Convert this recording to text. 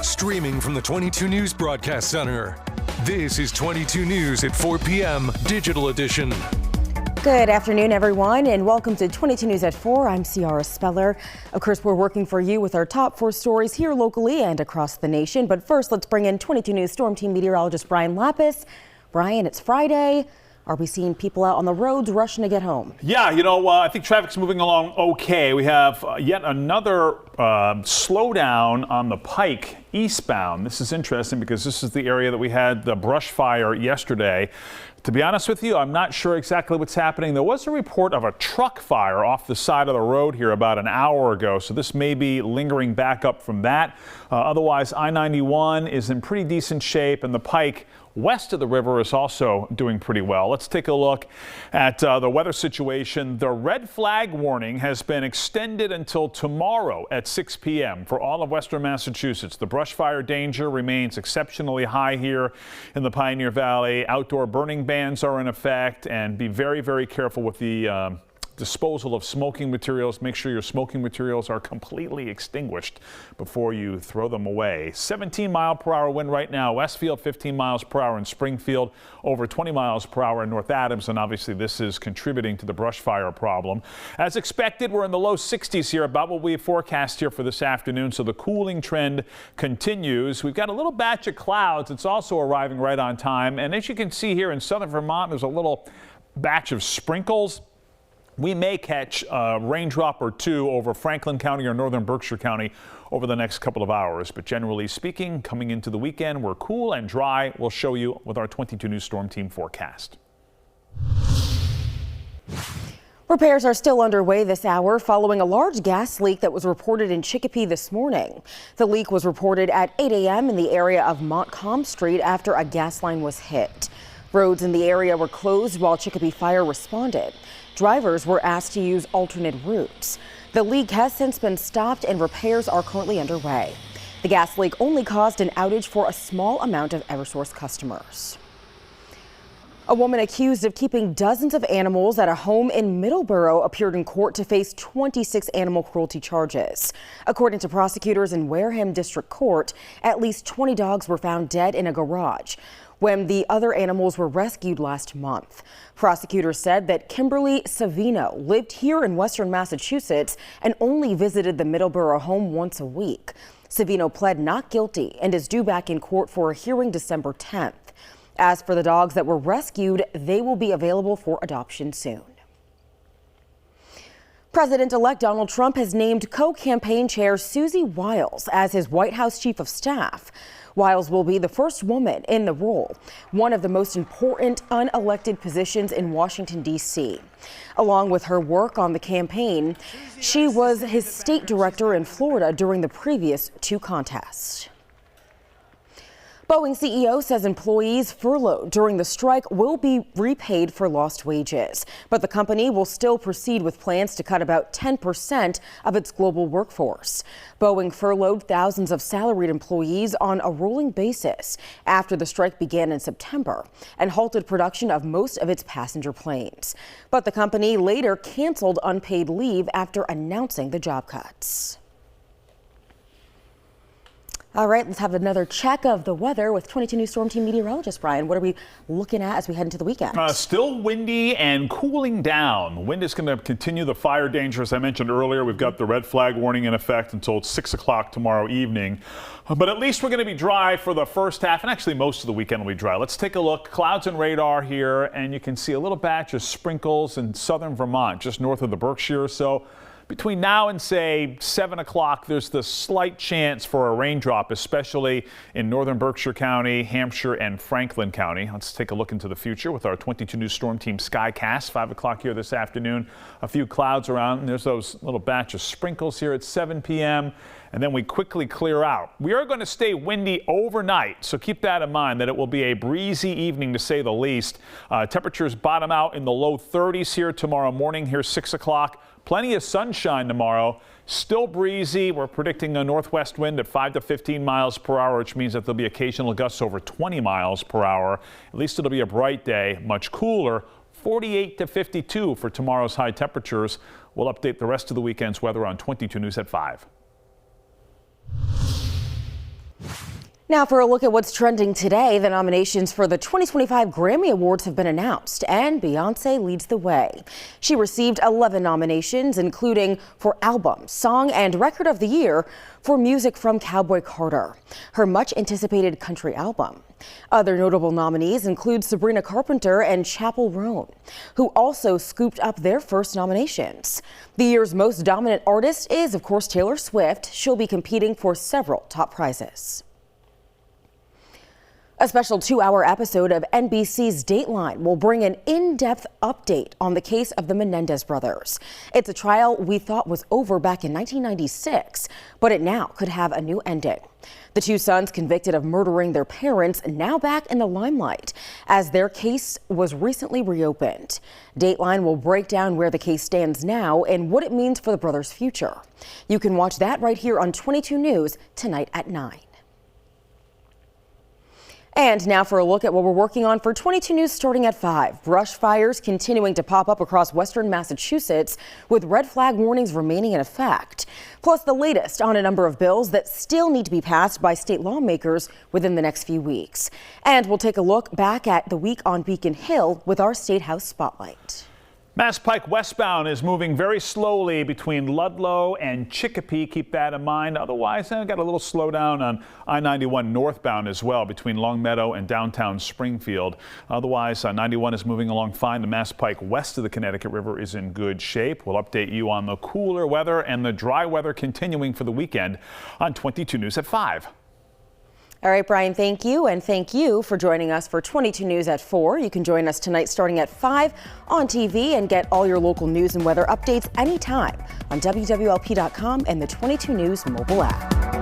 Streaming from the 22 News Broadcast Center. This is 22 News at 4 p.m. Digital Edition. Good afternoon, everyone, and welcome to 22 News at 4. I'm Ciara Speller. Of course, we're working for you with our top 4 stories here locally and across the nation. But first, let's bring in 22 News Storm Team meteorologist Brian Lapis. Brian, it's Friday. Are we seeing people out on the roads rushing to get home? Yeah, I think traffic's moving along okay. We have yet another slowdown on the Pike eastbound. This is interesting because this is the area that we had the brush fire yesterday. To be honest with you, I'm not sure exactly what's happening. There was a report of a truck fire off the side of the road here about an hour ago, so this may be lingering back up from that. Otherwise, I-91 is in pretty decent shape, and the Pike west of the river is also doing pretty well. Let's take a look at the weather situation. The red flag warning has been extended until tomorrow at 6 p.m. for all of western Massachusetts. The brush fire danger remains exceptionally high here in the Pioneer Valley. Outdoor burning bans are in effect, and be very, very careful with the disposal of smoking materials. Make sure your smoking materials are completely extinguished before you throw them away. 17-mile-per-hour wind right now. Westfield 15 miles per hour in Springfield, over 20 miles per hour in North Adams, and obviously this is contributing to the brush fire problem. As expected, we're in the low 60s here, about what we forecast here for this afternoon, so the cooling trend continues. We've got a little batch of clouds. It's also arriving right on time, and as you can see here in southern Vermont, there's a little batch of sprinkles. We may catch a raindrop or two over Franklin County or northern Berkshire County over the next couple of hours. But generally speaking, coming into the weekend, we're cool and dry. We'll show you with our 22 News Storm Team forecast. Repairs are still underway this hour following a large gas leak that was reported in Chicopee this morning. The leak was reported at 8 a.m. in the area of Montcalm Street after a gas line was hit. Roads in the area were closed while Chicopee Fire responded. Drivers were asked to use alternate routes. The leak has since been stopped and repairs are currently underway. The gas leak only caused an outage for a small amount of Eversource customers. A woman accused of keeping dozens of animals at a home in Middleborough appeared in court to face 26 animal cruelty charges. According to prosecutors in Wareham District Court, at least 20 dogs were found dead in a garage when the other animals were rescued last month. Prosecutors said that Kimberly Savino lived here in western Massachusetts and only visited the Middleborough home once a week. Savino pled not guilty and is due back in court for a hearing December 10th. As for the dogs that were rescued, they will be available for adoption soon. President-elect Donald Trump has named co-campaign chair Susie Wiles as his White House chief of staff. Wiles will be the first woman in the role, one of the most important unelected positions in Washington, D.C. Along with her work on the campaign, she was his state director in Florida during the previous 2 contests. Boeing CEO says employees furloughed during the strike will be repaid for lost wages, but the company will still proceed with plans to cut about 10% of its global workforce. Boeing furloughed thousands of salaried employees on a rolling basis after the strike began in September and halted production of most of its passenger planes. But the company later canceled unpaid leave after announcing the job cuts. All right, let's have another check of the weather with 22 News Storm Team meteorologist Brian. What are we looking at as we head into the weekend? Still windy and cooling down. Wind is going to continue the fire danger. As I mentioned earlier, we've got the red flag warning in effect until 6 o'clock tomorrow evening. But at least we're going to be dry for the first half, and actually most of the weekend will be dry. Let's take a look. Clouds and radar here, and you can see a little batch of sprinkles in southern Vermont, just north of the Berkshire. So between now and, say, 7 o'clock, there's the slight chance for a raindrop, especially in northern Berkshire County, Hampshire, and Franklin County. Let's take a look into the future with our 22 News Storm Team Skycast. 5 o'clock here this afternoon. A few clouds around, and there's those little batch of sprinkles here at 7 p.m., and then we quickly clear out. We are going to stay windy overnight, so keep that in mind, that it will be a breezy evening to say the least. Temperatures bottom out in the low 30s here tomorrow morning, here 6 o'clock. Plenty of sunshine tomorrow. Still breezy. We're predicting a northwest wind at 5 to 15 miles per hour, which means that there'll be occasional gusts over 20 miles per hour. At least it'll be a bright day. Much cooler. 48 to 52 for tomorrow's high temperatures. We'll update the rest of the weekend's weather on 22 News at 5. Now for a look at what's trending today, the nominations for the 2025 Grammy Awards have been announced, and Beyoncé leads the way. She received 11 nominations, including for Album, Song, and Record of the Year for music from Cowboy Carter, her much-anticipated country album. Other notable nominees include Sabrina Carpenter and Chappell Roan, who also scooped up their first nominations. The year's most dominant artist is, of course, Taylor Swift. She'll be competing for several top prizes. A special 2-hour episode of NBC's Dateline will bring an in-depth update on the case of the Menendez brothers. It's a trial we thought was over back in 1996, but it now could have a new ending. The two sons convicted of murdering their parents now back in the limelight as their case was recently reopened. Dateline will break down where the case stands now and what it means for the brothers' future. You can watch that right here on 22 News tonight at 9. And now for a look at what we're working on for 22 News starting at 5. Brush fires continuing to pop up across western Massachusetts with red flag warnings remaining in effect. Plus the latest on a number of bills that still need to be passed by state lawmakers within the next few weeks. And we'll take a look back at the week on Beacon Hill with our State House Spotlight. Mass Pike westbound is moving very slowly between Ludlow and Chicopee. Keep that in mind. Otherwise, got a little slowdown on I-91 northbound as well between Longmeadow and downtown Springfield. Otherwise, 91 is moving along fine. The Mass Pike west of the Connecticut River is in good shape. We'll update you on the cooler weather and the dry weather continuing for the weekend on 22 News at 5. All right, Brian, thank you. And thank you for joining us for 22 News at 4. You can join us tonight starting at 5 on TV and get all your local news and weather updates anytime on wwlp.com and the 22 News mobile app.